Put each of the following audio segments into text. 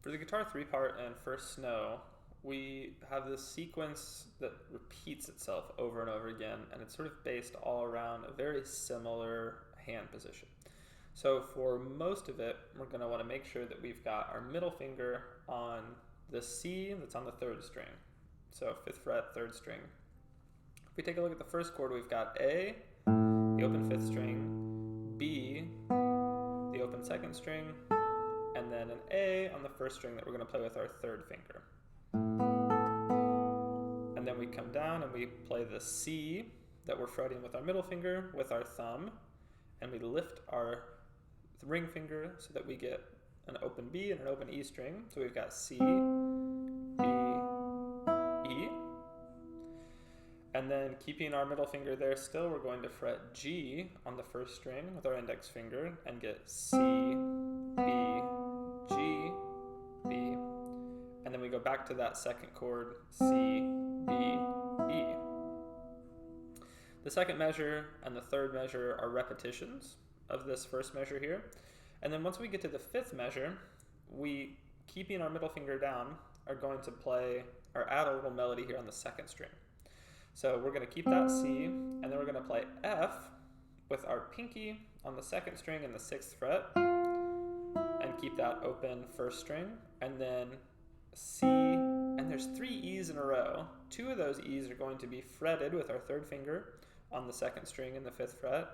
For the guitar 3-part and First Snow, we have this sequence that repeats itself over and over again, and it's sort of based all around a very similar hand position. So for most of it, we're going to want to make sure that we've got our middle finger on the C that's on the 3rd string. So 5th fret, 3rd string. If we take a look at the first chord, we've got A, the open 5th string, B, the open 2nd string, and then an A on the 1st string that we're going to play with our 3rd finger. And then we come down and we play the C that we're fretting with our middle finger with our thumb, and we lift our ring finger so that we get an open B and an open E string. So we've got C, B, E. And then keeping our middle finger there still, we're going to fret G on the 1st string with our index finger and get C, B, G, B. And then we go back to that 2nd chord, C, B, E. The 2nd measure and the 3rd measure are repetitions of this 1st measure here. And then once we get to the 5th measure, we, keeping our middle finger down, are going to play or add a little melody here on the 2nd string. So we're going to keep that C, and then we're going to play F with our pinky on the 2nd string and the 6th fret, and keep that open 1st string, and then C, and there's 3 E's in a row. 2 of those E's are going to be fretted with our 3rd finger on the 2nd string and the 5th fret.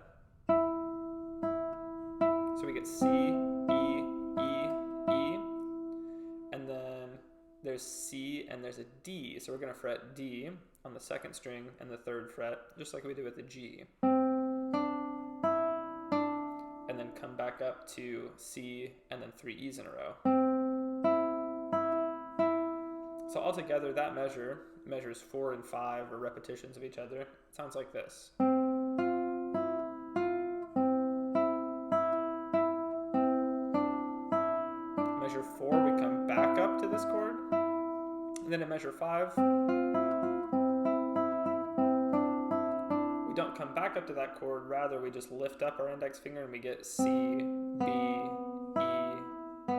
So we get C, E, E, E, and then there's C and there's a D. So we're going to fret D on the 2nd string and the 3rd fret, just like we did with the G. And then come back up to C and then 3 E's in a row. So altogether, that measures 4 and 5 or repetitions of each other. It sounds like this. Measure 4, we come back up to this chord. And then in measure 5, we don't come back up to that chord, rather we just lift up our index finger and we get C, B, E, B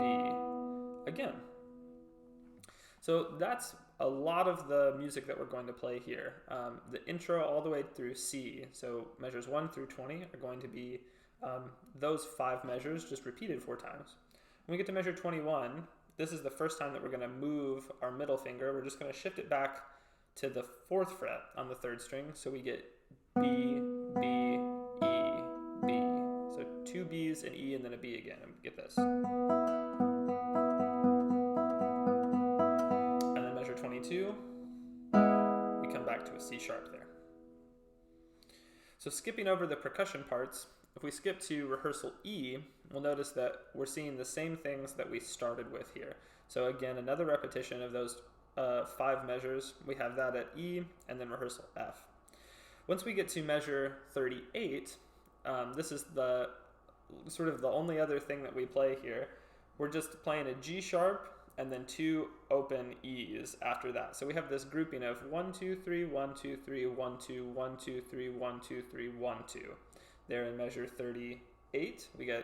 again. So that's a lot of the music that we're going to play here. The intro all the way through C, so measures 1 through 20 are going to be those 5 measures just repeated 4 times. When we get to measure 21, this is the first time that we're going to move our middle finger. We're just going to shift it back to the 4th fret on the 3rd string, so we get B, B, E, B. So 2 B's, an E, and then a B again. And get this. 22, we come back to a C sharp there. So skipping over the percussion parts, if we skip to rehearsal E, we'll notice that we're seeing the same things that we started with here. So again, another repetition of those 5 measures. We have that at E and then rehearsal F. Once we get to measure 38, this is the sort of the only other thing that we play here. We're just playing a G sharp and then 2 open E's after that. So we have this grouping of 1, 2, 3, 1, 2, 3, 1, 2, 1, 2, 3, 1, 2, 3, 1, 2. There in measure 38, we get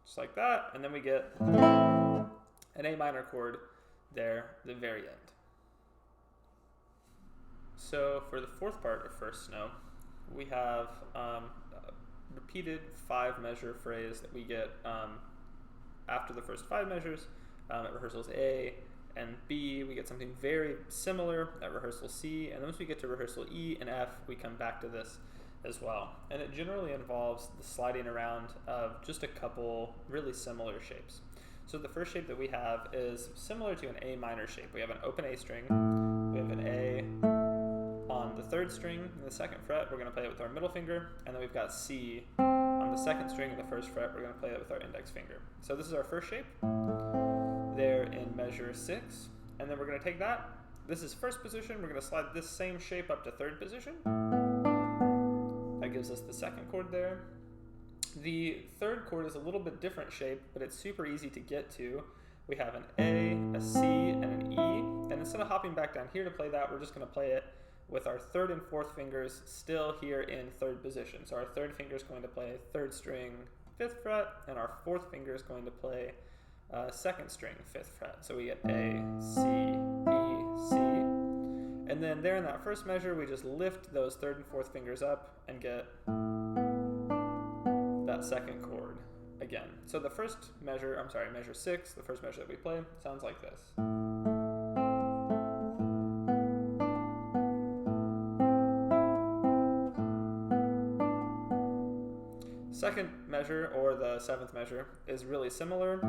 just like that, and then we get an A minor chord there at the very end. So for the 4th part of First Snow, we have repeated 5 measure phrase that we get after the first 5 measures. At rehearsals A and B, we get something very similar at rehearsal C, and once we get to rehearsal E and F, we come back to this as well. And it generally involves the sliding around of just a couple really similar shapes. So the first shape that we have is similar to an A minor shape. We have an open A string, we have an A on the 3rd string and the 2nd fret, we're going to play it with our middle finger, and then we've got C on the 2nd string and the 1st fret, we're going to play it with our index finger. So this is our first shape there in measure 6, and then we're going to take that. This is 1st position, we're going to slide this same shape up to 3rd position. That gives us the 2nd chord there. The 3rd chord is a little bit different shape, but it's super easy to get to. We have an A, a C, and an E, and instead of hopping back down here to play that, we're just going to play it with our 3rd and 4th fingers still here in 3rd position. So our 3rd finger is going to play 3rd string, 5th fret, and our 4th finger is going to play 2nd string 5th fret. So we get A, C, E, C. And then there in that first measure, we just lift those 3rd and 4th fingers up and get that 2nd chord again. So the first measure, measure 6, the first measure that we play, sounds like this. Second measure, or the 7th measure, is really similar.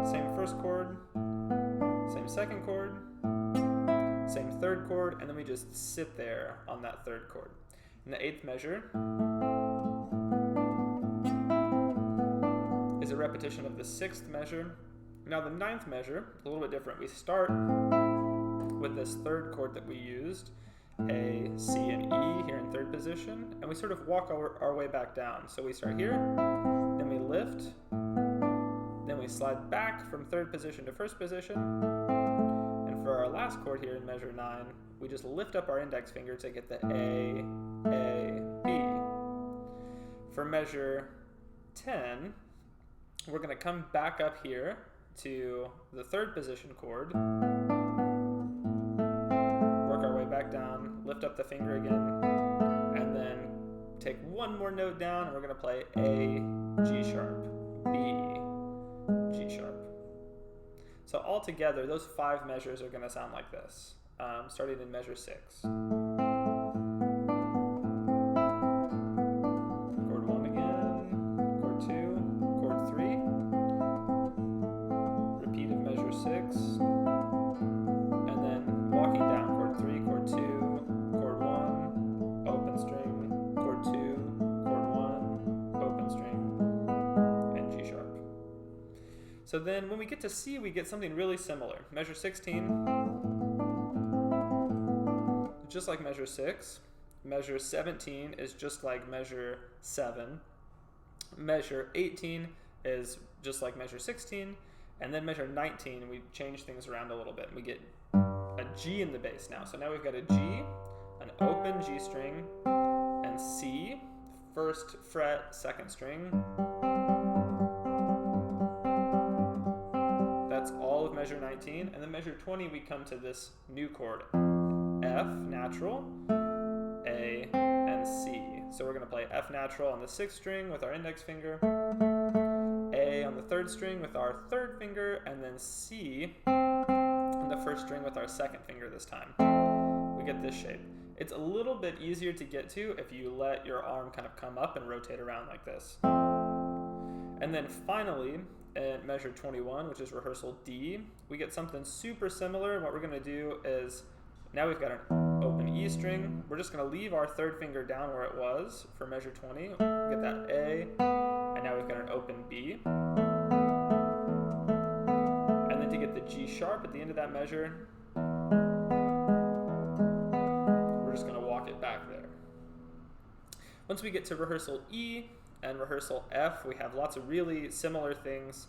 Same first chord, same second chord, same 3rd chord, and then we just sit there on that 3rd chord. And the 8th measure is a repetition of the 6th measure. Now the 9th measure, a little bit different. We start with this 3rd chord that we used, A, C, and E here in 3rd position, and we sort of walk our way back down. So we start here, then we lift, then we slide back from 3rd position to 1st position, and for our last chord here in measure 9, we just lift up our index finger to get the A, B. For measure 10, we're going to come back up here to the 3rd position chord, work our way back down, lift up the finger again, and then take one more note down, and we're going to play A, G sharp, B, G sharp. So all together, those 5 measures are going to sound like this, starting in measure 6. Chord 1 again, chord 2, chord 3, repeat of measure 6, and then walking down, chord 3, chord 2, chord 1, open string, chord 2, chord 1, open string, and G sharp. So then when we get to C, we get something really similar. Measure 16, just like measure 6. Measure 17 is just like measure 7. Measure 18 is just like measure 16. And then measure 19, we change things around a little bit. We get a G in the bass now. So now we've got a G, an open G string, and C, 1st fret, 2nd string. That's all of measure 19. And then measure 20, we come to this new chord, F natural, A, and C. So we're going to play F natural on the 6th string with our index finger, A on the 3rd string with our 3rd finger, and then C on the 1st string with our 2nd finger this time. We get this shape. It's a little bit easier to get to if you let your arm kind of come up and rotate around like this. And then finally, at measure 21, which is rehearsal D, we get something super similar. And what we're going to do is, now we've got an open E string. We're just going to leave our 3rd finger down where it was for measure 20. We get that A, and now we've got an open B. And then to get the G sharp at the end of that measure, we're just going to walk it back there. Once we get to rehearsal E and rehearsal F, we have lots of really similar things,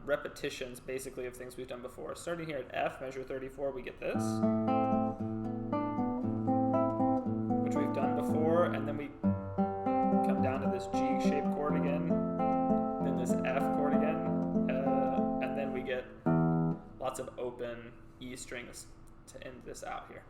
repetitions basically of things we've done before. Starting here at F, measure 34, we get this, which we've done before, and then we come down to this G-shaped chord again, then this F chord again, and then we get lots of open E strings to end this out here.